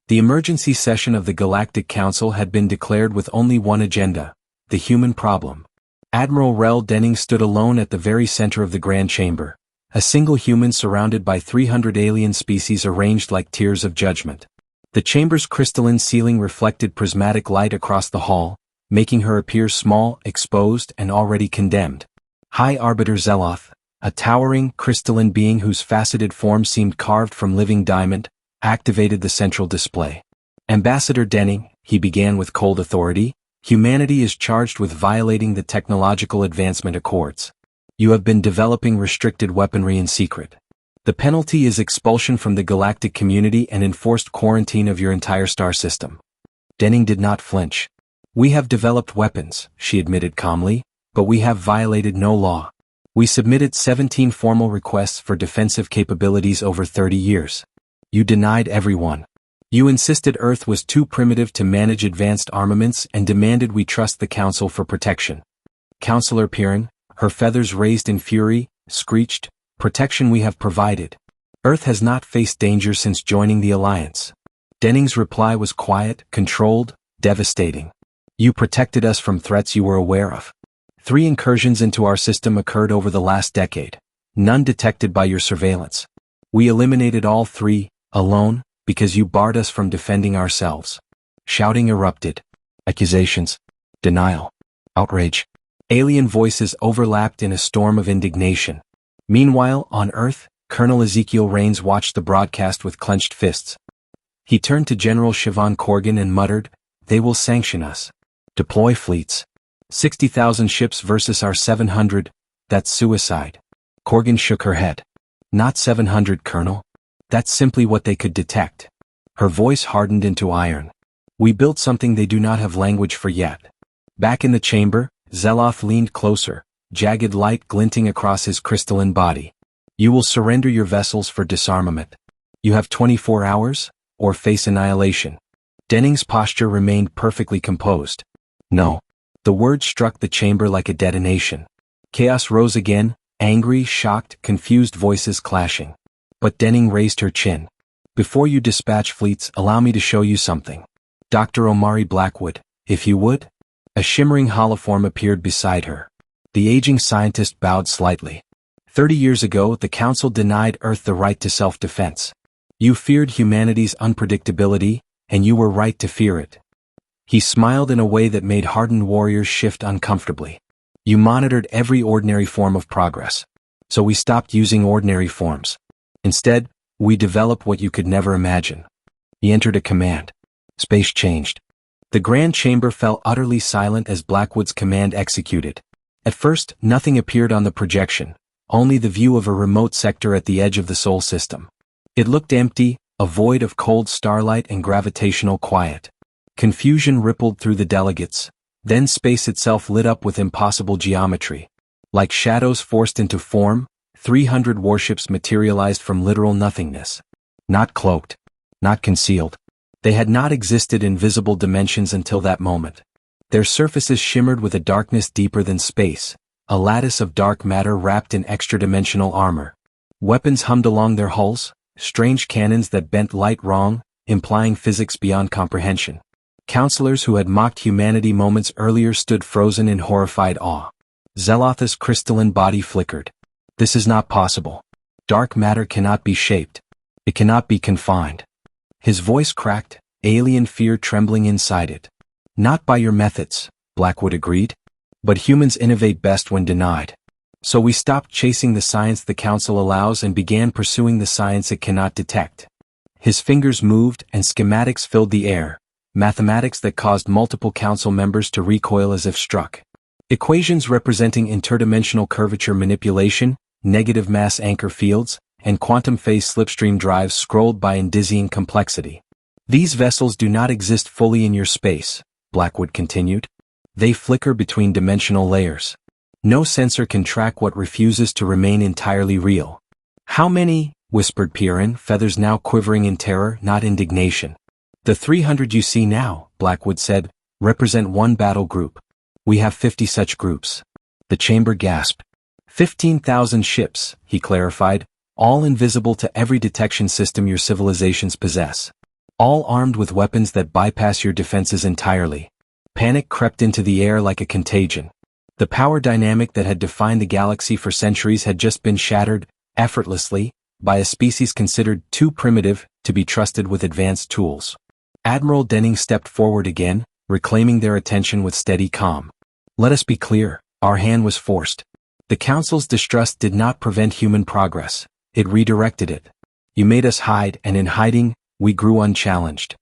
The emergency session of the Galactic Council had been declared with only one agenda: the human problem. Admiral Rel Denning stood alone at the very center of the Grand Chamber, a single human surrounded by 300 alien species arranged like tiers of judgment. The chamber's crystalline ceiling reflected prismatic light across the hall, making her appear small, exposed, and already condemned. High Arbiter Zeloth, a towering, crystalline being whose faceted form seemed carved from living diamond, activated the central display. Ambassador Denning, he began with cold authority, humanity is charged with violating the technological advancement accords. You have been developing restricted weaponry in secret. The penalty is expulsion from the galactic community and enforced quarantine of your entire star system. Denning did not flinch. We have developed weapons, she admitted calmly, but we have violated no law. We submitted 17 formal requests for defensive capabilities over 30 years. You denied every one. You insisted Earth was too primitive to manage advanced armaments and demanded we trust the Council for protection. Councillor Piran, her feathers raised in fury, screeched, "Protection we have provided. Earth has not faced danger since joining the Alliance." Denning's reply was quiet, controlled, devastating. You protected us from threats you were aware of. 3 incursions into our system occurred over the last decade, none detected by your surveillance. We eliminated all 3, alone, because you barred us from defending ourselves. Shouting erupted. Accusations. Denial. Outrage. Alien voices overlapped in a storm of indignation. Meanwhile, on Earth, Colonel Ezekiel Rains watched the broadcast with clenched fists. He turned to General Siobhan Corgan and muttered, "They will sanction us. Deploy fleets. 60,000 ships versus our 700, that's suicide." Corgan shook her head. "Not 700, Colonel. That's simply what they could detect." Her voice hardened into iron. "We built something they do not have language for yet." Back in the chamber, Zeloth leaned closer, jagged light glinting across his crystalline body. "You will surrender your vessels for disarmament. You have 24 hours, or face annihilation." Denning's posture remained perfectly composed. "No." The word struck the chamber like a detonation. Chaos rose again, angry, shocked, confused voices clashing. But Denning raised her chin. "Before you dispatch fleets, allow me to show you something. Dr. Omari Blackwood, if you would." A shimmering holoform appeared beside her. The aging scientist bowed slightly. 30 years ago, the Council denied Earth the right to self-defense. You feared humanity's unpredictability, and you were right to fear it. He smiled in a way that made hardened warriors shift uncomfortably. You monitored every ordinary form of progress. So we stopped using ordinary forms. Instead, we developed what you could never imagine. He entered a command. Space changed. The Grand Chamber fell utterly silent as Blackwood's command executed. At first, nothing appeared on the projection, only the view of a remote sector at the edge of the Sol system. It looked empty, a void of cold starlight and gravitational quiet. Confusion rippled through the delegates, then space itself lit up with impossible geometry. Like shadows forced into form, 300 warships materialized from literal nothingness. Not cloaked, not concealed. They had not existed in visible dimensions until that moment. Their surfaces shimmered with a darkness deeper than space, a lattice of dark matter wrapped in extra-dimensional armor. Weapons hummed along their hulls, strange cannons that bent light wrong, implying physics beyond comprehension. Counselors who had mocked humanity moments earlier stood frozen in horrified awe. Zeloth's crystalline body flickered. This is not possible. Dark matter cannot be shaped. It cannot be confined. His voice cracked, alien fear trembling inside it. Not by your methods, Blackwood agreed. But humans innovate best when denied. So we stopped chasing the science the Council allows and began pursuing the science it cannot detect. His fingers moved and schematics filled the air, mathematics that caused multiple Council members to recoil as if struck. Equations representing interdimensional curvature manipulation, negative mass anchor fields, and quantum phase slipstream drives scrolled by in dizzying complexity. These vessels do not exist fully in your space, Blackwood continued. They flicker between dimensional layers. No sensor can track what refuses to remain entirely real. How many? Whispered Piran, feathers now quivering in terror, not indignation. The 300 you see now, Blackwood said, represent one battle group. We have 50 such groups. The chamber gasped. 15,000 ships, he clarified, all invisible to every detection system your civilizations possess. all armed with weapons that bypass your defenses entirely. Panic crept into the air like a contagion. The power dynamic that had defined the galaxy for centuries had just been shattered, effortlessly, by a species considered too primitive to be trusted with advanced tools. Admiral Denning stepped forward again, reclaiming their attention with steady calm. Let us be clear, our hand was forced. The Council's distrust did not prevent human progress, it redirected it. You made us hide, and in hiding, we grew unchallenged.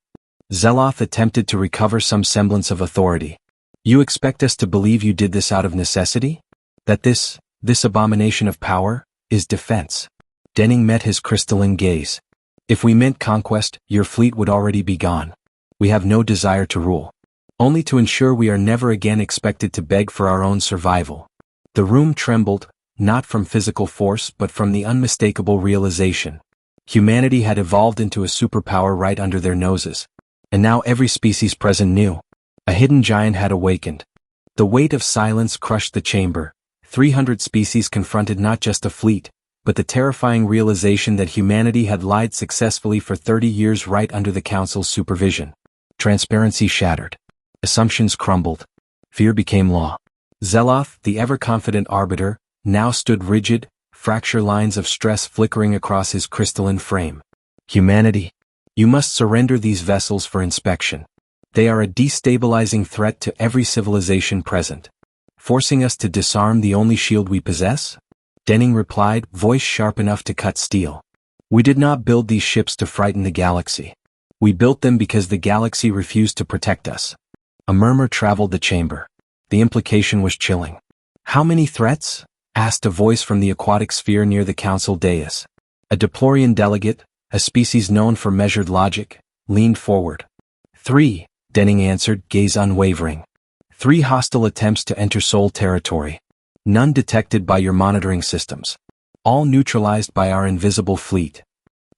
Zeloth attempted to recover some semblance of authority. You expect us to believe you did this out of necessity? That this abomination of power, is defense? Denning met his crystalline gaze. If we meant conquest, your fleet would already be gone. We have no desire to rule. Only to ensure we are never again expected to beg for our own survival. The room trembled, not from physical force but from the unmistakable realization. Humanity had evolved into a superpower right under their noses. And now every species present knew. A hidden giant had awakened. The weight of silence crushed the chamber. 300 species confronted not just a fleet, but the terrifying realization that humanity had lied successfully for 30 years right under the Council's supervision. Transparency shattered. Assumptions crumbled. Fear became law. Zeloth, the ever-confident arbiter, now stood rigid, fracture lines of stress flickering across his crystalline frame. Humanity, you must surrender these vessels for inspection. They are a destabilizing threat to every civilization present. Forcing us to disarm the only shield we possess? Denning replied, voice sharp enough to cut steel. We did not build these ships to frighten the galaxy. We built them because the galaxy refused to protect us. A murmur traveled the chamber. The implication was chilling. How many threats? Asked a voice from the aquatic sphere near the council dais. A Deplorian delegate, a species known for measured logic, leaned forward. 3, Denning answered, gaze unwavering. 3 hostile attempts to enter Sol territory. None detected by your monitoring systems. All neutralized by our invisible fleet.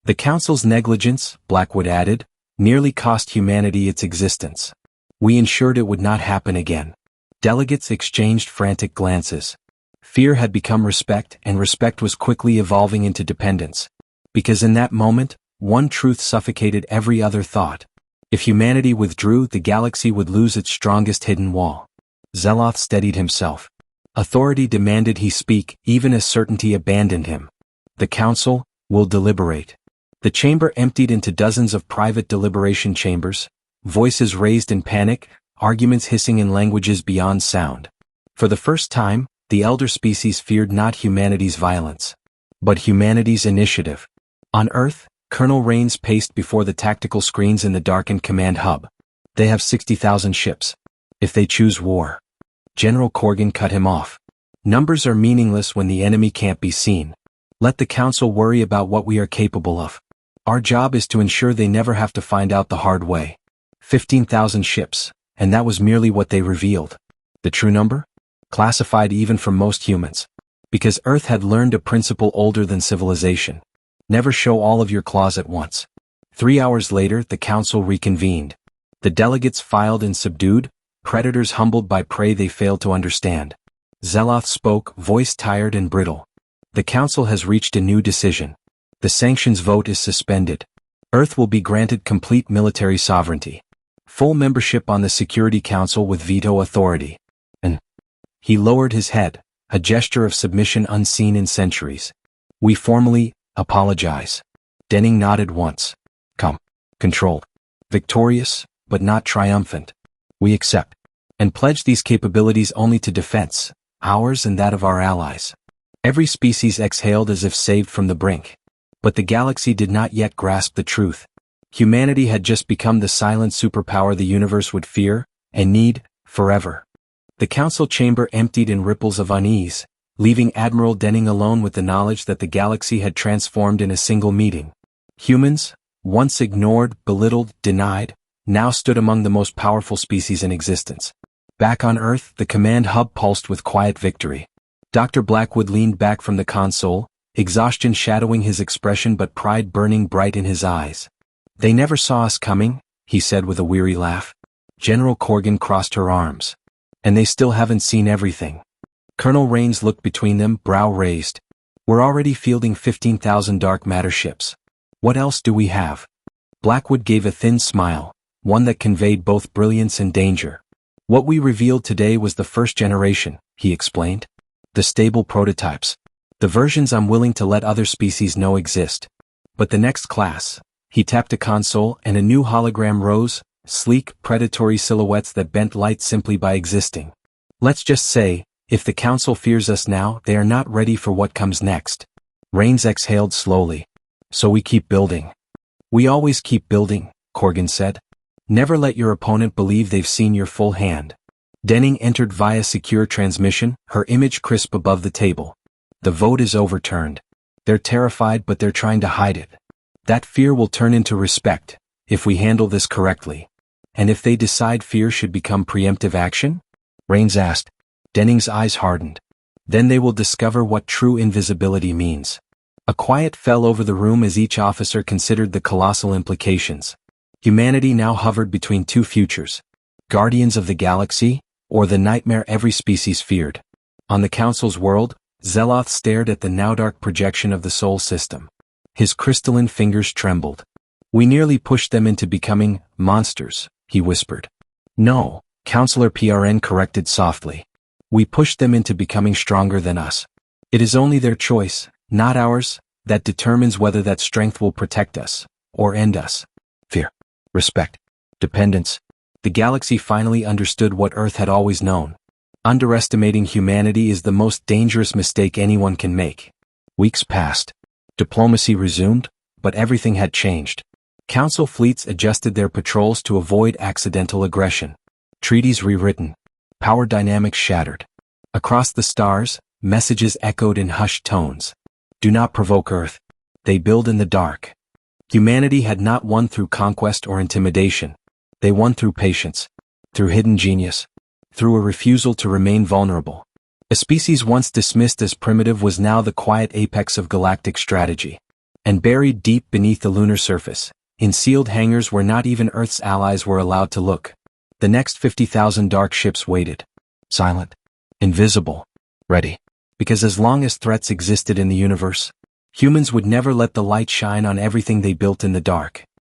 The Council's negligence, Blackwood added, nearly cost humanity its existence. We ensured it would not happen again. Delegates exchanged frantic glances. Fear had become respect, and respect was quickly evolving into dependence. Because in that moment, one truth suffocated every other thought. If humanity withdrew, the galaxy would lose its strongest hidden wall. Zeloth steadied himself. Authority demanded he speak, even as certainty abandoned him. The Council will deliberate. The chamber emptied into dozens of private deliberation chambers, voices raised in panic, arguments hissing in languages beyond sound. For the first time, the elder species feared not humanity's violence, but humanity's initiative. On Earth, Colonel Rains paced before the tactical screens in the darkened command hub. They have 60,000 ships. If they choose war. General Corgan cut him off. Numbers are meaningless when the enemy can't be seen. Let the Council worry about what we are capable of. Our job is to ensure they never have to find out the hard way. 15,000 ships, and that was merely what they revealed. The true number? Classified even from most humans. Because Earth had learned a principle older than civilization. Never show all of your claws at once. 3 hours later, the Council reconvened. The delegates filed and subdued, predators humbled by prey they failed to understand. Zeloth spoke, voice tired and brittle. The Council has reached a new decision. The sanctions vote is suspended. Earth will be granted complete military sovereignty. Full membership on the Security Council with veto authority. And he lowered his head, a gesture of submission unseen in centuries. We formally apologize. Denning nodded once. Come. Controlled. Victorious, but not triumphant. We accept. And pledge these capabilities only to defense, ours and that of our allies. Every species exhaled as if saved from the brink. But the galaxy did not yet grasp the truth. Humanity had just become the silent superpower the universe would fear, and need, forever. The council chamber emptied in ripples of unease, leaving Admiral Denning alone with the knowledge that the galaxy had transformed in a single meeting. Humans, once ignored, belittled, denied, now stood among the most powerful species in existence. Back on Earth, the command hub pulsed with quiet victory. Dr. Blackwood leaned back from the console, exhaustion shadowing his expression but pride burning bright in his eyes. They never saw us coming, he said with a weary laugh. General Corgan crossed her arms. And they still haven't seen everything. Colonel Rains looked between them, brow raised. We're already fielding 15,000 dark matter ships. What else do we have? Blackwood gave a thin smile, one that conveyed both brilliance and danger. What we revealed today was the first generation, he explained. The stable prototypes. The versions I'm willing to let other species know exist. But the next class. He tapped a console and a new hologram rose, sleek, predatory silhouettes that bent light simply by existing. Let's just say, if the Council fears us now, they are not ready for what comes next. Rains exhaled slowly. So we keep building. We always keep building, Corgan said. Never let your opponent believe they've seen your full hand. Denning entered via secure transmission, her image crisp above the table. The vote is overturned. They're terrified, but they're trying to hide it. That fear will turn into respect, if we handle this correctly. And if they decide fear should become preemptive action? Rains asked. Denning's eyes hardened. Then they will discover what true invisibility means. A quiet fell over the room as each officer considered the colossal implications. Humanity now hovered between two futures. Guardians of the galaxy, or the nightmare every species feared. On the Council's world, Zeloth stared at the now dark projection of the Sol system. His crystalline fingers trembled. We nearly pushed them into becoming monsters, he whispered. No, Counselor PRN corrected softly. We pushed them into becoming stronger than us. It is only their choice, not ours, that determines whether that strength will protect us, or end us. Fear, respect, dependence. The galaxy finally understood what Earth had always known. Underestimating humanity is the most dangerous mistake anyone can make. Weeks passed. Diplomacy resumed, but everything had changed. Council fleets adjusted their patrols to avoid accidental aggression. Treaties rewritten. Power dynamics shattered. Across the stars, messages echoed in hushed tones. Do not provoke Earth. They build in the dark. Humanity had not won through conquest or intimidation. They won through patience. Through hidden genius. Through a refusal to remain vulnerable. A species once dismissed as primitive was now the quiet apex of galactic strategy. And buried deep beneath the lunar surface, in sealed hangars where not even Earth's allies were allowed to look, the next 50,000 dark ships waited. Silent. Invisible. Ready. Because as long as threats existed in the universe, humans would never let the light shine on everything they built in the dark.